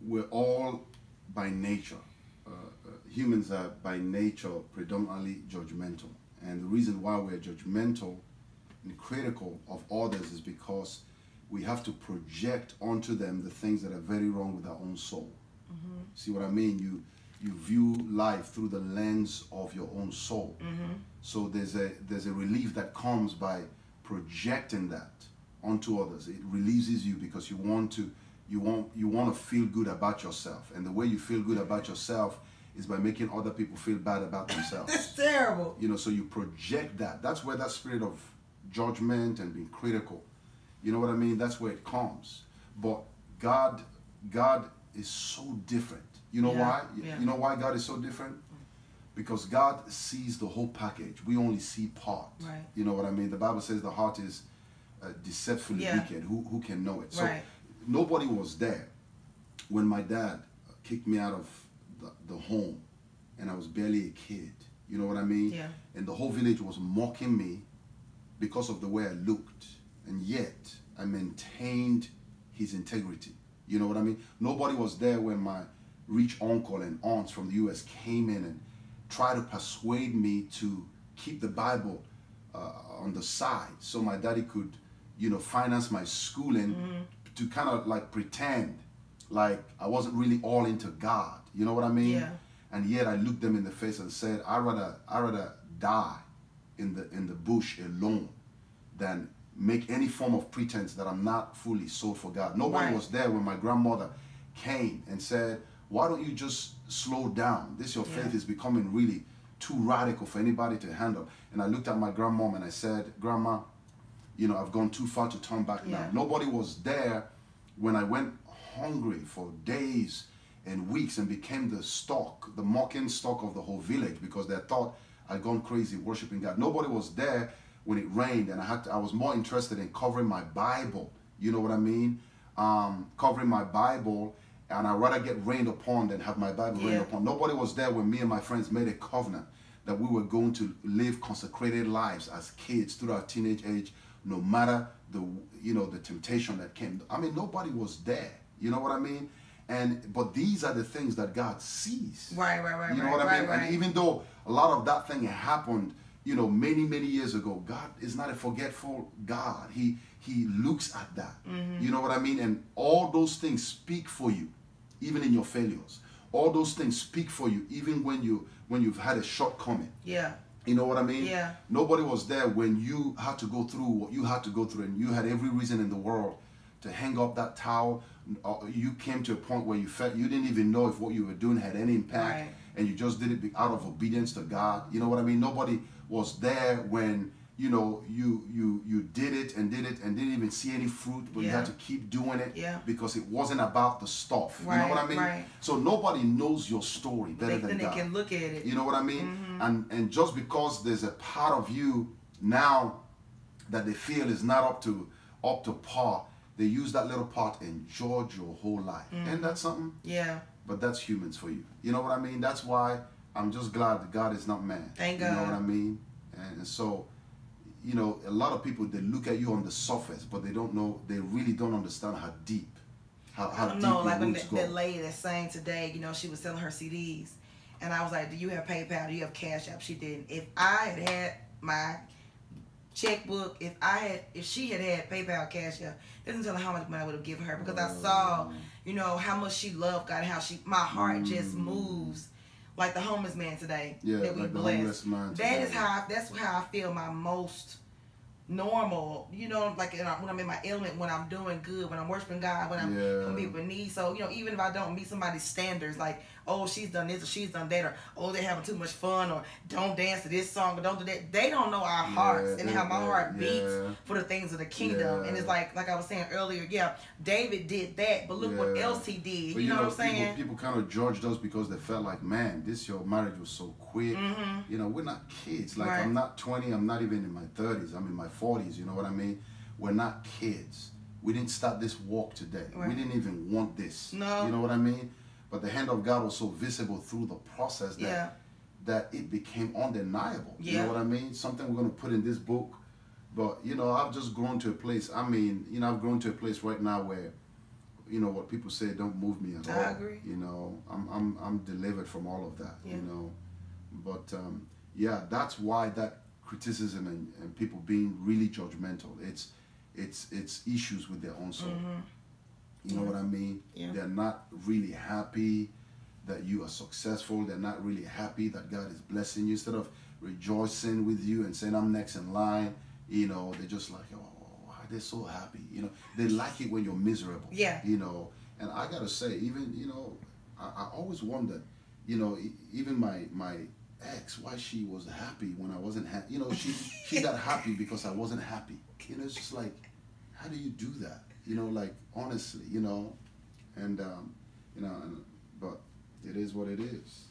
we're all by nature, humans are by nature predominantly judgmental. And the reason why we're judgmental and critical of others is because we have to project onto them the things that are very wrong with our own soul. Mm-hmm. See what I mean? You view life through the lens of your own soul. Mm-hmm. So there's a relief that comes by projecting that onto others. It relieves you because you want to feel good about yourself, and the way you feel good about yourself is by making other people feel bad about themselves. That's terrible. You know, so you project that. That's where that spirit of judgment and being critical, you know what I mean? That's where it comes. But God is so different. You know why? Yeah. You know why God is so different? Because God sees the whole package. We only see part. Right. You know what I mean? The Bible says the heart is deceitfully wicked. Who can know it? So nobody was there when my dad kicked me out of the home, and I was barely a kid. You know what I mean? Yeah. And the whole village was mocking me because of the way I looked, and yet I maintained his integrity. You know what I mean? Nobody was there when my rich uncle and aunts from the U.S. came in and tried to persuade me to keep the Bible on the side so my daddy could, you know, finance my schooling, to kind of like pretend like I wasn't really all into God. You know what I mean? Yeah. And yet I looked them in the face and said, I'd rather die in the bush alone than make any form of pretense that I'm not fully sold for God. Nobody was there when my grandmother came and said, why don't you just slow down? Your faith is becoming really too radical for anybody to handle. And I looked at my grandmom and I said, Grandma, you know, I've gone too far to turn back now. Nobody was there when I went hungry for days and weeks and became the mocking stock of the whole village because they thought I'd gone crazy worshiping God. Nobody was there when it rained and I was more interested in covering my Bible. You know what I mean? Covering my Bible, and I'd rather get rained upon than have my Bible rained upon. Nobody was there when me and my friends made a covenant that we were going to live consecrated lives as kids through our teenage age, no matter the temptation that came. I mean, nobody was there. You know what I mean? But these are the things that God sees. Right. You know what I mean? And even though a lot of that thing happened, you know, many years ago, God is not a forgetful God. He looks at that. You know what I mean? And all those things speak for you, even in your failures. All those things speak for you, even when you've had a shortcoming. Yeah. You know what I mean? Yeah. Nobody was there when you had to go through what you had to go through, and you had every reason in the world to hang up that towel. You came to a point where you felt you didn't even know if what you were doing had any impact, and you just did it out of obedience to God. You know what I mean? Nobody was there when, you know, you did it and didn't even see any fruit, but you had to keep doing it because it wasn't about the stuff. You know what I mean? So nobody knows your story better than God. They can look at it. You know what I mean? And just because there's a part of you now that they feel is not up to par, they use that little part and judge your whole life. And that's something? Yeah. But that's humans for you. You know what I mean? That's why I'm just glad that God is not man. Thank God. You know what I mean? And so, you know, a lot of people, they look at you on the surface, but they really don't understand how deep, how deep your like roots go. That lady that sang today, you know, she was selling her CDs. And I was like, do you have PayPal? Do you have Cash App? She didn't. If I had my checkbook, if she had PayPal, Cash App, doesn't tell her how much money I would have given her, because I saw, you know, how much she loved God and how my heart just moves like the homeless man today that we like blessed. That's how I feel my most normal, you know, like when I'm in my element, when I'm doing good, when I'm worshiping God, when I'm helping people in need. So, you know, even if I don't meet somebody's standards, like, oh, she's done this or she's done that, or oh, they're having too much fun, or don't dance to this song, or don't do that. They don't know our hearts and how my heart beats for the things of the kingdom. And it's like I was saying earlier, David did that, but look what else he did. But you know what I'm saying? People kind of judged us because they felt like, man, your marriage was so quick. You know, we're not kids. Like, I'm not 20, I'm not even in my 30s, I'm in my 40s, you know what I mean? We're not kids. We didn't start this walk today. We didn't even want this. No. You know what I mean? But the hand of God was so visible through the process that it became undeniable. You know what I mean? Something we're going to put in this book. But, you know, I've just grown to a place. I mean, you know, I've grown to a place right now where you know, what people say don't move me at all. I agree. You know, I'm delivered from all of that. Yeah. You know, but yeah, that's why that criticism and people being really judgmental. It's issues with their own soul. You know what I mean? Yeah. They're not really happy that you are successful. They're not really happy that God is blessing you. Instead of rejoicing with you and saying, I'm next in line, you know, they're just like, oh, they're so happy. You know, they like it when you're miserable. Yeah. You know, and I got to say, even, you know, I always wondered, you know, even my ex, why she was happy when I wasn't happy. You know, she got happy because I wasn't happy. You know, it's just like, how do you do that? You know, like, honestly, you know, and, you know, but it is what it is.